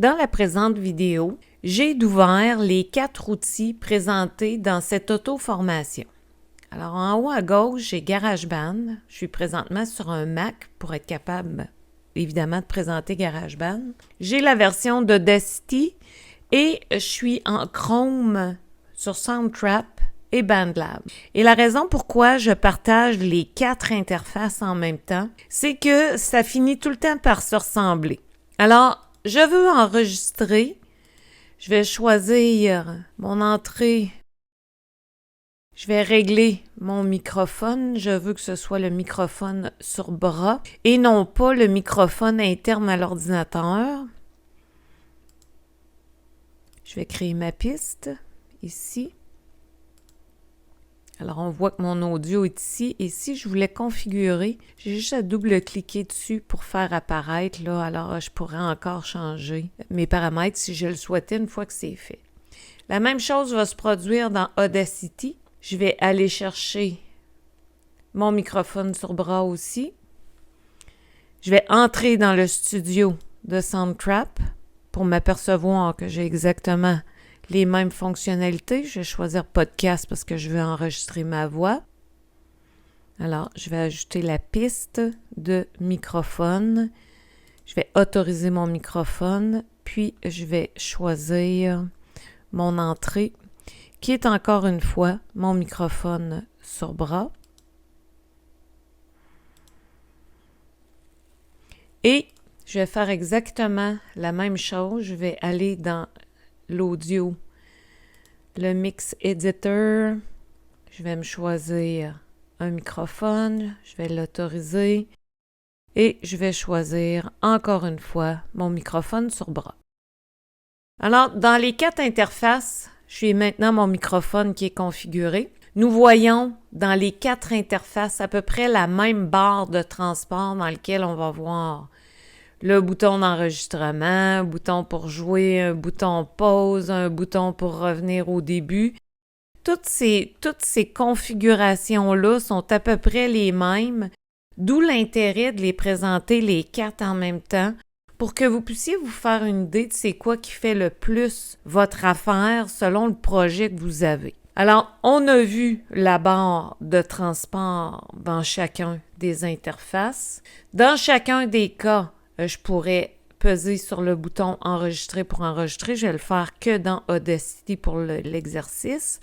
Dans la présente vidéo, j'ai d'ouvert les 4 outils présentés dans cette auto-formation. Alors, en haut à gauche, j'ai GarageBand. Je suis présentement sur un Mac pour être capable, évidemment, de présenter GarageBand. J'ai la version d'Audacity et je suis en Chrome sur Soundtrap et BandLab. Et la raison pourquoi je partage les 4 interfaces en même temps, c'est que ça finit tout le temps par se ressembler. Alors, je veux enregistrer. Je vais choisir mon entrée. Je vais régler mon microphone. Je veux que ce soit le microphone sur bras et non pas le microphone interne à l'ordinateur. Je vais créer ma piste ici. Alors, on voit que mon audio est ici. Et si je voulais configurer, j'ai juste à double-cliquer dessus pour faire apparaître. Là, alors, je pourrais encore changer mes paramètres si je le souhaitais une fois que c'est fait. La même chose va se produire dans Audacity. Je vais aller chercher mon microphone sur bras aussi. Je vais entrer dans le studio de Soundtrap pour m'apercevoir que j'ai exactement les mêmes fonctionnalités. Je vais choisir podcast parce que je veux enregistrer ma voix. Alors, je vais ajouter la piste de microphone. Je vais autoriser mon microphone, puis je vais choisir mon entrée, qui est encore une fois mon microphone sur bras. Et je vais faire exactement la même chose. Je vais aller dans l'audio, le Mix Editor. Je vais me choisir un microphone. Je vais l'autoriser. Et je vais choisir encore une fois mon microphone sur bras. Alors, dans les 4 interfaces, j'ai maintenant mon microphone qui est configuré. Nous voyons dans les 4 interfaces à peu près la même barre de transport dans laquelle on va voir le bouton d'enregistrement, un bouton pour jouer, un bouton pause, un bouton pour revenir au début. Toutes ces configurations-là sont à peu près les mêmes, d'où l'intérêt de les présenter les 4 en même temps pour que vous puissiez vous faire une idée de c'est quoi qui fait le plus votre affaire selon le projet que vous avez. Alors, on a vu la barre de transport dans chacun des interfaces. Dans chacun des cas, je pourrais peser sur le bouton « Enregistrer » pour enregistrer. Je vais le faire que dans Audacity pour l'exercice.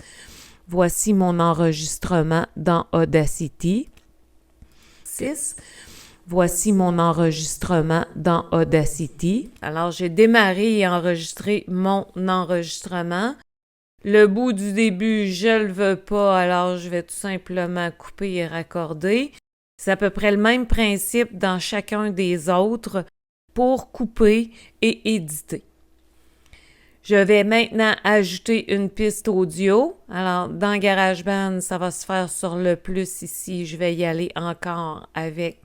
Voici mon enregistrement dans Audacity. Voici mon enregistrement dans Audacity. Alors, j'ai démarré et enregistré mon enregistrement. Le bout du début, je le veux pas, alors je vais tout simplement couper et raccorder. C'est à peu près le même principe dans chacun des autres pour couper et éditer. Je vais maintenant ajouter une piste audio. Alors, dans GarageBand, ça va se faire sur le plus ici. Je vais y aller encore avec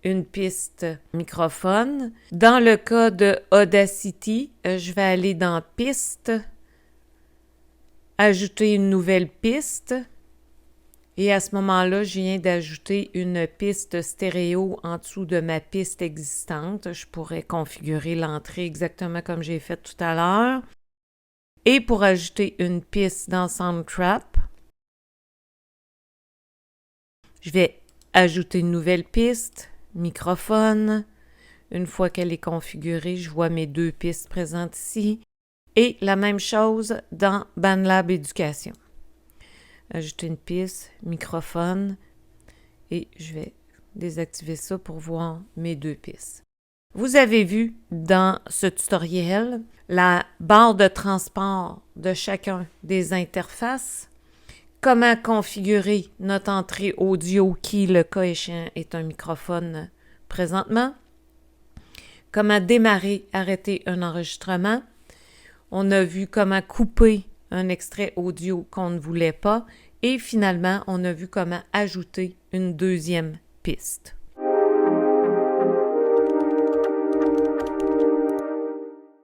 une piste microphone. Dans le cas de Audacity, je vais aller dans Piste, ajouter une nouvelle piste. Et à ce moment-là, je viens d'ajouter une piste stéréo en dessous de ma piste existante. Je pourrais configurer l'entrée exactement comme j'ai fait tout à l'heure. Et pour ajouter une piste dans Soundtrap, je vais ajouter une nouvelle piste, microphone. Une fois qu'elle est configurée, je vois mes 2 pistes présentes ici. Et la même chose dans BandLab Éducation. Ajouter une piste, microphone, et je vais désactiver ça pour voir mes 2 pistes. Vous avez vu dans ce tutoriel la barre de transport de chacun des interfaces, comment configurer notre entrée audio qui, le cas échéant, est un microphone présentement, comment démarrer, arrêter un enregistrement. On a vu comment couper un extrait audio qu'on ne voulait pas. Et finalement, on a vu comment ajouter une 2e piste.